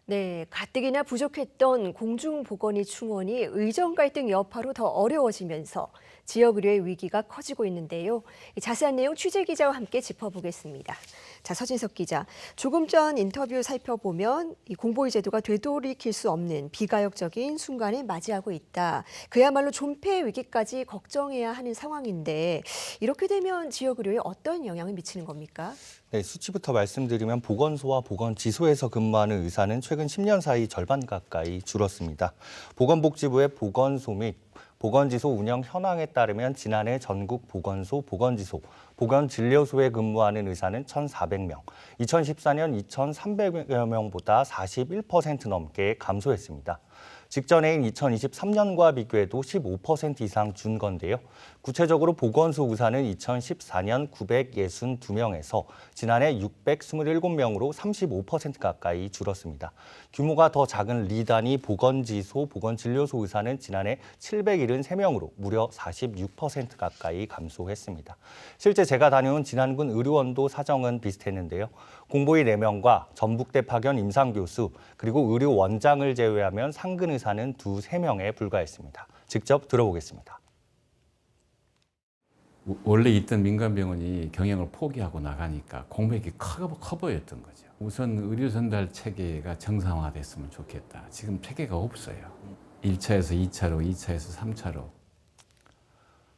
네, 가뜩이나 부족했던 공중보건의 충원이 의정 갈등 여파로 더 어려워지면서 지역 의료의 위기가 커지고 있는데요. 자세한 내용 취재 기자와 함께 짚어보겠습니다. 자, 서진석 기자, 조금 전 인터뷰 살펴보면 이 공보의 제도가 되돌이킬 수 없는 비가역적인 순간을 맞이하고 있다. 그야말로 존폐 위기까지 걱정해야 하는 상황인데 이렇게 되면 지역 의료에 어떤 영향을 미치는 겁니까? 네, 수치부터 말씀드리면 보건소와 보건지소에서 근무하는 의사는 최근 10년 사이 절반 가까이 줄었습니다. 보건복지부의 보건소 및 보건지소 운영 현황에 따르면 지난해 전국 보건소, 보건지소, 보건진료소에 근무하는 의사는 1,400명, 2014년 2,300여 명보다 41% 넘게 감소했습니다. 직전해인 2023년과 비교해도 15% 이상 준 건데요. 구체적으로 보건소 의사는 2014년 962명에서 지난해 627명으로 35% 가까이 줄었습니다. 규모가 더 작은 리단위 보건지소, 보건진료소 의사는 지난해 773명으로 무려 46% 가까이 감소했습니다. 실제 제가 다녀온 진안군 의료원도 사정은 비슷했는데요. 공보의 4명과 전북대 파견 임상교수 그리고 의료원장을 제외하면 상근 의사는 2-3명에 불과했습니다. 직접 들어보겠습니다. 원래 있던 민간병원이 경영을 포기하고 나가니까 공백이 커 보였던 거죠. 우선 의료 전달 체계가 정상화됐으면 좋겠다. 지금 체계가 없어요. 1차에서 2차로, 2차에서 3차로.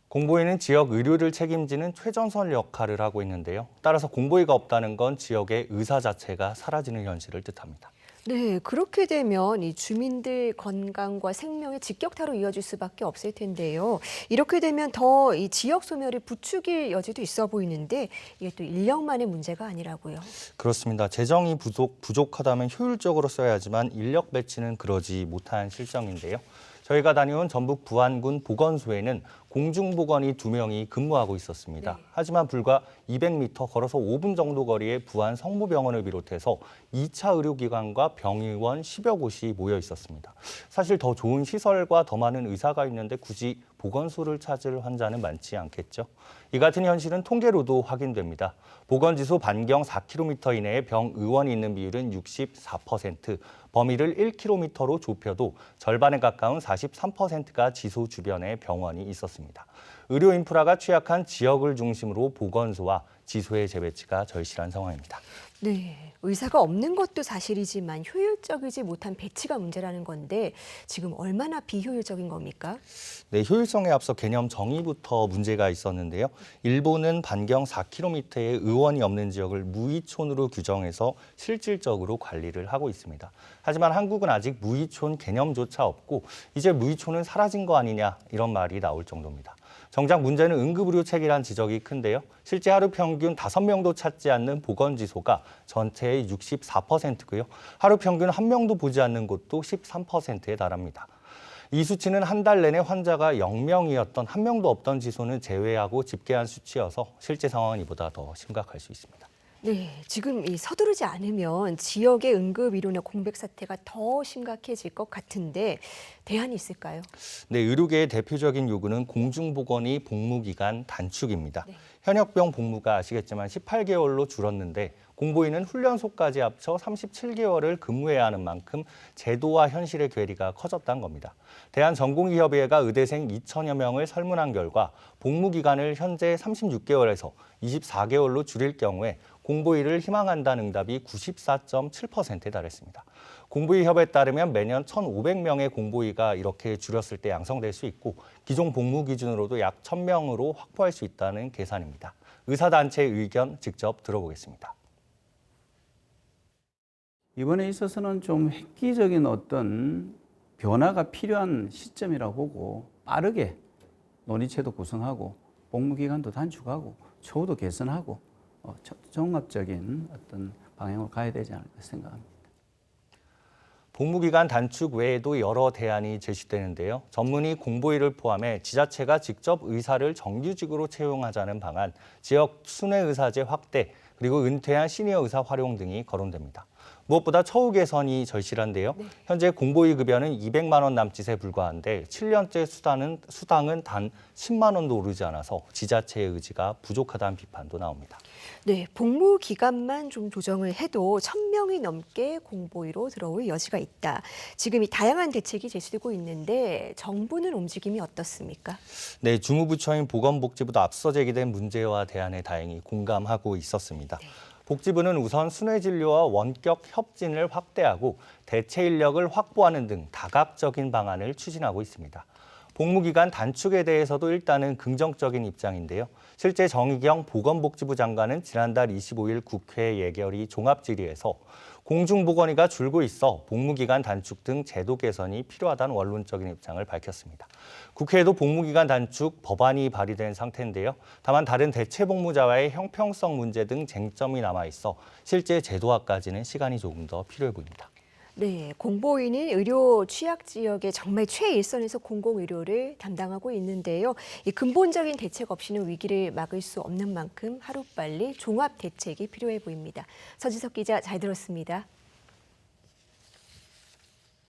공보위는 지역 의료를 책임지는 최전선 역할을 하고 있는데요. 따라서 공보위가 없다는 건 지역의 의사 자체가 사라지는 현실을 뜻합니다. 네, 그렇게 되면 이 주민들 건강과 생명의 직격타로 이어질 수밖에 없을 텐데요. 이렇게 되면 더 이 지역 소멸이 부추길 여지도 있어 보이는데 이게 또 인력만의 문제가 아니라고요. 그렇습니다. 재정이 부족하다면 효율적으로 써야지만 인력 배치는 그러지 못한 실정인데요. 저희가 다녀온 전북 부안군 보건소에는 공중보건의 2명이 근무하고 있었습니다. 네. 하지만 불과 200m 걸어서 5분 정도 거리의 부안 성모병원을 비롯해서 2차 의료기관과 병의원 10여 곳이 모여 있었습니다. 사실 더 좋은 시설과 더 많은 의사가 있는데 굳이 보건소를 찾을 환자는 많지 않겠죠. 이 같은 현실은 통계로도 확인됩니다. 보건지소 반경 4km 이내에 병의원이 있는 비율은 64%, 범위를 1km로 좁혀도 절반에 가까운 43%가 지소 주변에 병원이 있었습니다. 의료 인프라가 취약한 지역을 중심으로 보건소와 지소의 재배치가 절실한 상황입니다. 네, 의사가 없는 것도 사실이지만 효율적이지 못한 배치가 문제라는 건데 지금 얼마나 비효율적인 겁니까? 네, 효율성에 앞서 개념 정의부터 문제가 있었는데요. 일본은 반경 4km의 의원이 없는 지역을 무의촌으로 규정해서 실질적으로 관리를 하고 있습니다. 하지만 한국은 아직 무의촌 개념조차 없고 이제 무의촌은 사라진 거 아니냐 이런 말이 나올 정도입니다. 정작 문제는 응급의료체계란 지적이 큰데요. 실제 하루 평균 5명도 찾지 않는 보건지소가 전체의 64%고요. 하루 평균 1명도 보지 않는 곳도 13%에 달합니다. 이 수치는 한 달 내내 환자가 0명이었던 1명도 없던 지소는 제외하고 집계한 수치여서 실제 상황은 이보다 더 심각할 수 있습니다. 네, 지금 이 서두르지 않으면 지역의 응급의료나 공백 사태가 더 심각해질 것 같은데 대안이 있을까요? 네, 의료계의 대표적인 요구는 공중보건의 복무기간 단축입니다. 네. 현역병 복무가 아시겠지만 18개월로 줄었는데 공보위는 훈련소까지 합쳐 37개월을 근무해야 하는 만큼 제도와 현실의 괴리가 커졌다는 겁니다. 대한전공의협의회가 의대생 2천여 명을 설문한 결과 복무기간을 현재 36개월에서 24개월로 줄일 경우에 공보위를 희망한다는 응답이 94.7%에 달했습니다. 공보위협에 따르면 매년 1,500명의 공보위가 이렇게 줄였을 때 양성될 수 있고 기존 복무 기준으로도 약 1,000명으로 확보할 수 있다는 계산입니다. 의사단체의 의견 직접 들어보겠습니다. 이번에 있어서는 좀 획기적인 어떤 변화가 필요한 시점이라고 보고 빠르게 논의체도 구성하고 복무기간도 단축하고 처우도 개선하고 종합적인 어떤 방향으로 가야 되지 않을까 생각합니다. 복무기간 단축 외에도 여러 대안이 제시되는데요. 전문의 공보위를 포함해 지자체가 직접 의사를 정규직으로 채용하자는 방안, 지역 순회의사제 확대, 그리고 은퇴한 시니어 의사 활용 등이 거론됩니다. 무엇보다 처우 개선이 절실한데요. 현재 공보위 급여는 200만 원 남짓에 불과한데 7년째 수당은 단 10만 원도 오르지 않아서 지자체의 의지가 부족하다는 비판도 나옵니다. 네, 복무 기간만 좀 조정을 해도 1,000명이 넘게 공보위로 들어올 여지가 있다. 지금 이 다양한 대책이 제시되고 있는데 정부는 움직임이 어떻습니까? 네, 주무부처인 보건복지부도 앞서 제기된 문제와 대안에 다행히 공감하고 있었습니다. 복지부는 우선 순회진료와 원격 협진을 확대하고 대체 인력을 확보하는 등 다각적인 방안을 추진하고 있습니다. 복무기간 단축에 대해서도 일단은 긍정적인 입장인데요. 실제 정의경 보건복지부 장관은 지난달 25일 국회 예결위 종합질의에서 공중보건의가 줄고 있어 복무기간 단축 등 제도 개선이 필요하다는 원론적인 입장을 밝혔습니다. 국회에도 복무기간 단축 법안이 발의된 상태인데요. 다만 다른 대체 복무자와의 형평성 문제 등 쟁점이 남아있어 실제 제도화까지는 시간이 조금 더 필요해 보입니다. 네, 공보위는 의료 취약 지역의 정말 최일선에서 공공의료를 담당하고 있는데요. 이 근본적인 대책 없이는 위기를 막을 수 없는 만큼 하루빨리 종합 대책이 필요해 보입니다. 서지석 기자 잘 들었습니다.